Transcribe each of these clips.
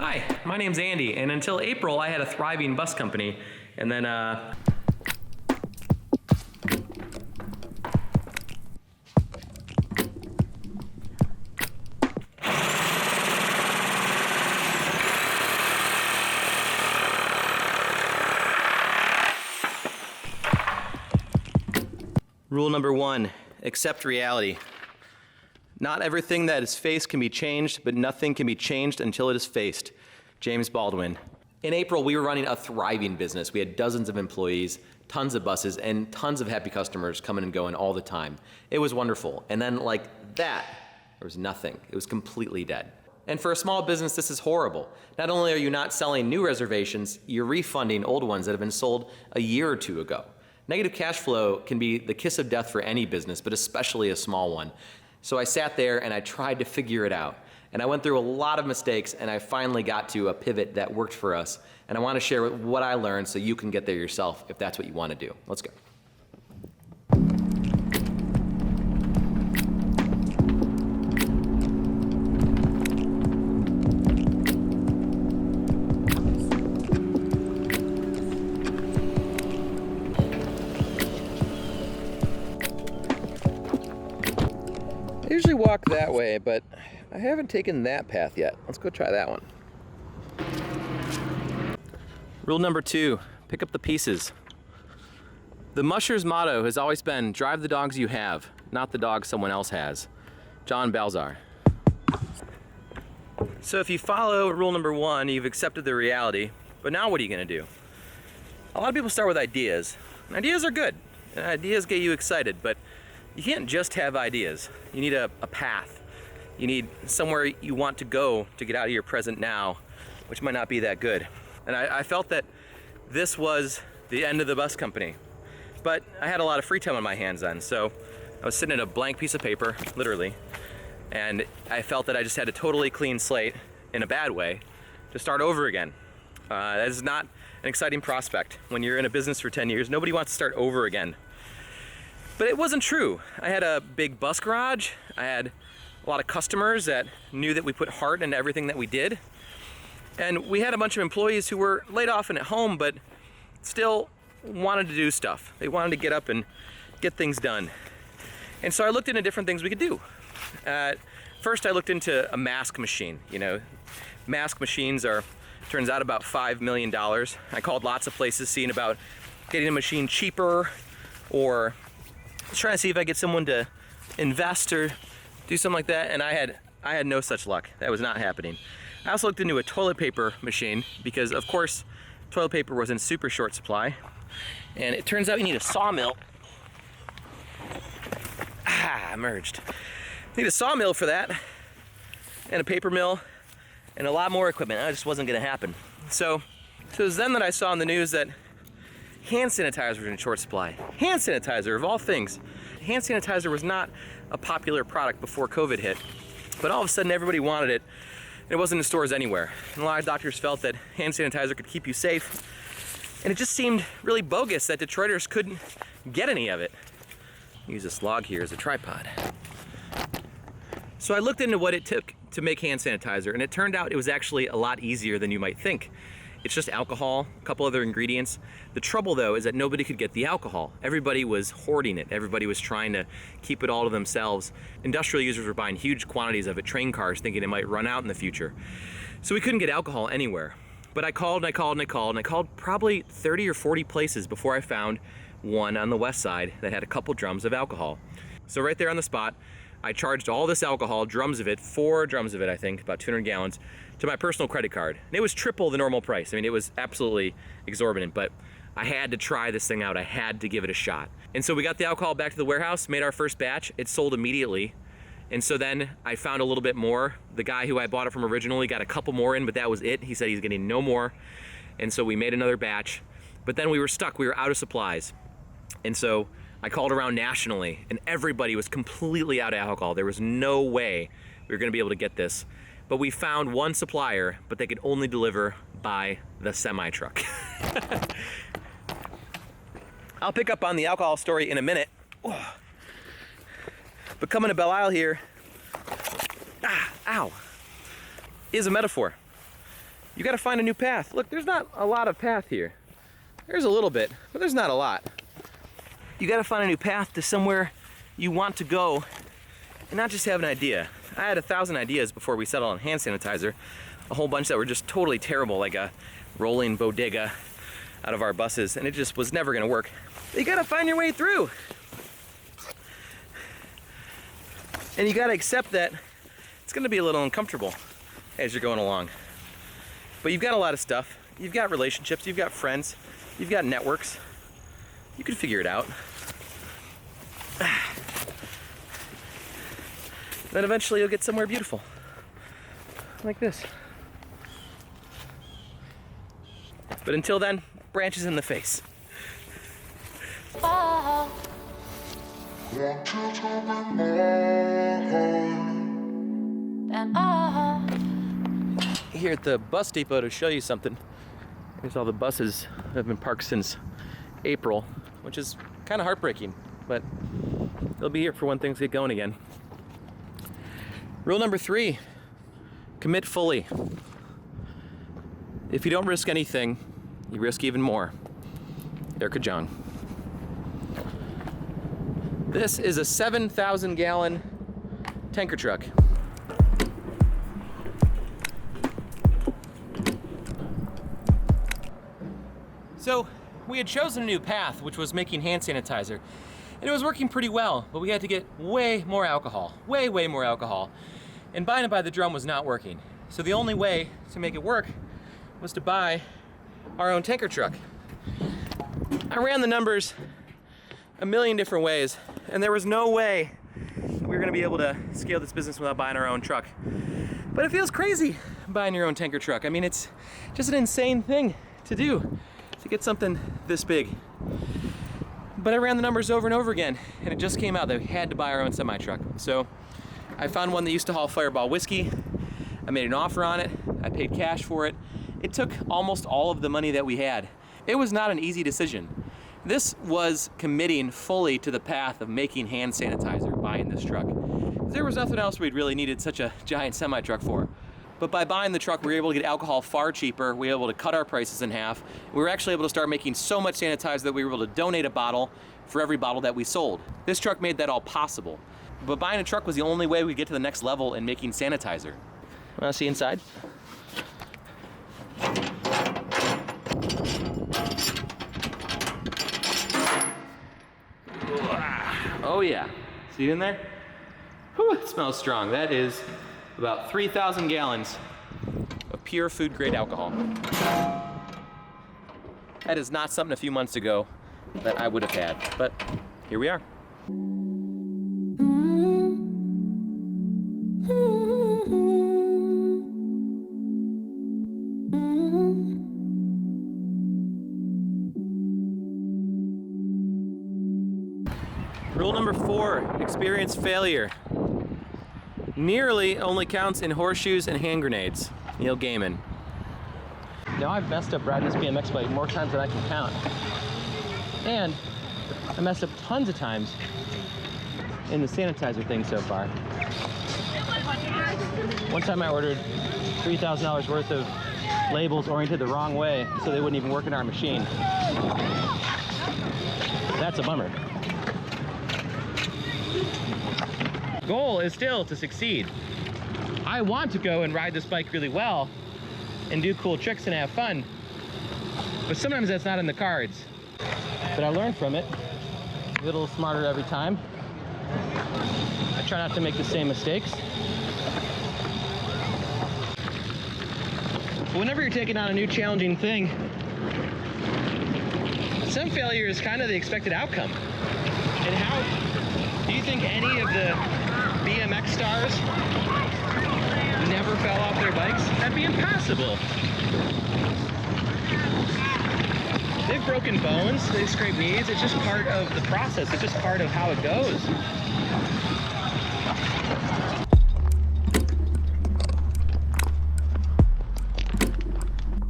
Hi, my name's Andy, and until April I had a thriving bus company, and then Rule number 1, accept reality. Not everything that is faced can be changed, but nothing can be changed until it is faced. James Baldwin. In April, we were running a thriving business. We had dozens of employees, tons of buses, and tons of happy customers coming and going all the time. It was wonderful. And then like that, there was nothing. It was completely dead. And for a small business, this is horrible. Not only are you not selling new reservations, you're refunding old ones that have been sold a year or two ago. Negative cash flow can be the kiss of death for any business, but especially a small one. So I sat there and I tried to figure it out. And I went through a lot of mistakes and I finally got to a pivot that worked for us. And I want to share what I learned so you can get there yourself if that's what you want to do. Let's go. I usually walk that way, but I haven't taken that path yet. Let's go try that one. Rule number 2, pick up the pieces. The musher's motto has always been, drive the dogs you have, not the dogs someone else has. John Balzar. So if you follow rule number 1, you've accepted the reality, but now what are you gonna do? A lot of people start with ideas. Ideas are good. Ideas get you excited, but you can't just have ideas. You need a path. You need somewhere you want to go to get out of your present now, which might not be that good. And I felt that this was the end of the bus company. But I had a lot of free time on my hands then, so I was sitting at a blank piece of paper, literally, and I felt that I just had a totally clean slate, in a bad way, to start over again. That is not an exciting prospect. When you're in a business for 10 years, nobody wants to start over again. But it wasn't true. I had a big bus garage. I had a lot of customers that knew that we put heart into everything that we did. And we had a bunch of employees who were laid off and at home, but still wanted to do stuff. They wanted to get up and get things done. And so I looked into different things we could do. First, I looked into a mask machine. You know, mask machines are, turns out, about $5 million. I called lots of places, seeing about getting a machine cheaper, or trying to see if I get someone to invest or do something like that, and I had no such luck. That was not happening. I also looked into a toilet paper machine because, of course, toilet paper was in super short supply, and it turns out you need a sawmill. Merged. You need a sawmill for that, and a paper mill, and a lot more equipment. That just wasn't going to happen. So it was then that I saw in the news that hand sanitizer was in short supply. Hand sanitizer, of all things. Hand sanitizer was not a popular product before COVID hit, but all of a sudden everybody wanted it, and it wasn't in stores anywhere. And a lot of doctors felt that hand sanitizer could keep you safe, and it just seemed really bogus that Detroiters couldn't get any of it. Use this log here as a tripod. So I looked into what it took to make hand sanitizer, and it turned out it was actually a lot easier than you might think. It's just alcohol, a couple other ingredients. The trouble though is that nobody could get the alcohol. Everybody was hoarding it. Everybody was trying to keep it all to themselves. Industrial users were buying huge quantities of it, train cars, thinking it might run out in the future. So we couldn't get alcohol anywhere. But I called and I called and I called and I called probably 30 or 40 places before I found one on the west side that had a couple drums of alcohol. So right there on the spot, I charged all this alcohol, drums of it, 4 drums of it, I think, about 200 gallons, to my personal credit card. And it was triple the normal price. I mean, it was absolutely exorbitant, but I had to try this thing out. I had to give it a shot. And so we got the alcohol back to the warehouse, made our first batch. It sold immediately. And so then I found a little bit more. The guy who I bought it from originally got a couple more in, but that was it. He said he's getting no more. And so we made another batch. But then we were stuck. We were out of supplies. And so I called around nationally, and everybody was completely out of alcohol. There was no way we were gonna be able to get this. But we found one supplier, but they could only deliver by the semi-truck. I'll pick up on the alcohol story in a minute. But coming to Belle Isle here, ow, is a metaphor. You gotta find a new path. Look, there's not a lot of path here. There's a little bit, but there's not a lot. You gotta find a new path to somewhere you want to go and not just have an idea. I had 1,000 ideas before we settled on hand sanitizer. A whole bunch that were just totally terrible, like a rolling bodega out of our buses, and it just was never gonna work. You gotta find your way through. And you gotta accept that it's gonna be a little uncomfortable as you're going along. But you've got a lot of stuff. You've got relationships, you've got friends, you've got networks. You can figure it out. Then eventually you'll get somewhere beautiful. Like this. But until then, branches in the face. Here at the bus depot to show you something. Here's all the buses that have been parked since April, which is kind of heartbreaking, but they'll be here for when things get going again. Rule number 3, commit fully. If you don't risk anything, you risk even more. Erica Jong. This is a 7,000 gallon tanker truck. So we had chosen a new path, which was making hand sanitizer, and it was working pretty well, but we had to get way more alcohol, way more alcohol. And buying it by the drum was not working. So the only way to make it work was to buy our own tanker truck. I ran the numbers a million different ways, and there was no way we were gonna be able to scale this business without buying our own truck. But it feels crazy buying your own tanker truck. I mean, it's just an insane thing to do, to get something this big. But I ran the numbers over and over again, and it just came out that we had to buy our own semi-truck. So I found one that used to haul Fireball whiskey. I made an offer on it. I paid cash for it. It took almost all of the money that we had. It was not an easy decision. This was committing fully to the path of making hand sanitizer, buying this truck. There was nothing else we'd really needed such a giant semi-truck for. But by buying the truck, we were able to get alcohol far cheaper. We were able to cut our prices in half. We were actually able to start making so much sanitizer that we were able to donate a bottle for every bottle that we sold. This truck made that all possible. But buying a truck was the only way we could get to the next level in making sanitizer. Want to see inside? Oh yeah, see it in there? Whew, it smells strong. That is about 3,000 gallons of pure food grade alcohol. That is not something a few months ago that I would have had, but here we are. Rule number 4, experience failure. Nearly only counts in horseshoes and hand grenades. Neil Gaiman. Now I've messed up riding this BMX bike more times than I can count. And I messed up tons of times in the sanitizer thing so far. One time I ordered $3,000 worth of labels oriented the wrong way, so they wouldn't even work in our machine. That's a bummer. Goal is still to succeed. I want to go and ride this bike really well and do cool tricks and have fun, but sometimes that's not in the cards. But I learn from it, get a little smarter every time. I try not to make the same mistakes. But whenever you're taking on a new challenging thing, some failure is kind of the expected outcome. And how do you think any of the BMX stars never fell off their bikes? That'd be impossible. They've broken bones, they've scraped knees. It's just part of the process. It's just part of how it goes.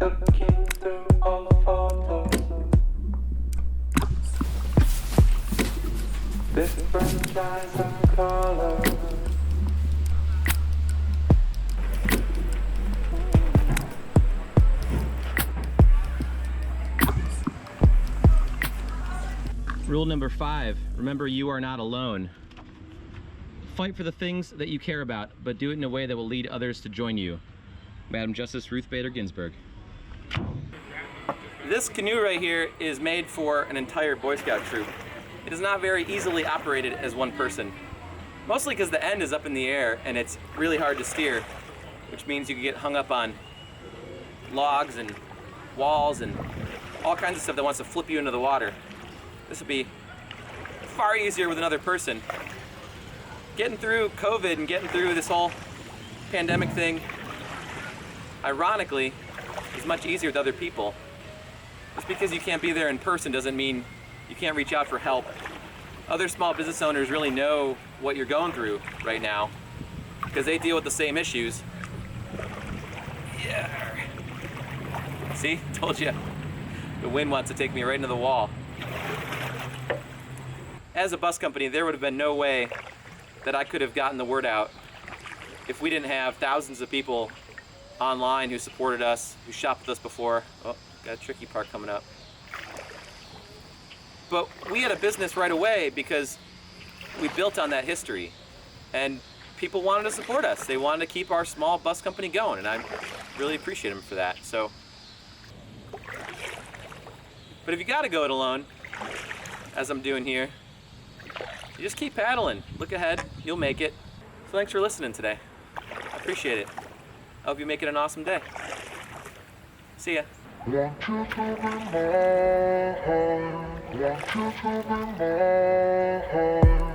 Looking through all photos, different kinds of colors. Rule number 5, remember you are not alone. Fight for the things that you care about, but do it in a way that will lead others to join you. Madam Justice Ruth Bader Ginsburg. This canoe right here is made for an entire Boy Scout troop. It is not very easily operated as one person. Mostly because the end is up in the air and it's really hard to steer, which means you can get hung up on logs and walls and all kinds of stuff that wants to flip you into the water. This would be far easier with another person. Getting through COVID and getting through this whole pandemic thing, ironically, is much easier with other people. Just because you can't be there in person doesn't mean you can't reach out for help. Other small business owners really know what you're going through right now because they deal with the same issues. Yeah. See, told you. The wind wants to take me right into the wall. As a bus company, there would have been no way that I could have gotten the word out if we didn't have thousands of people online who supported us, who shopped with us before. Oh, got a tricky part coming up. But we had a business right away because we built on that history. And people wanted to support us. They wanted to keep our small bus company going, and I really appreciate them for that. So, but if you gotta go it alone, as I'm doing here, you just keep paddling. Look ahead, you'll make it. So thanks for listening today. I appreciate it. I hope you make it an awesome day. See ya. Want you to be mine, want you to be mine.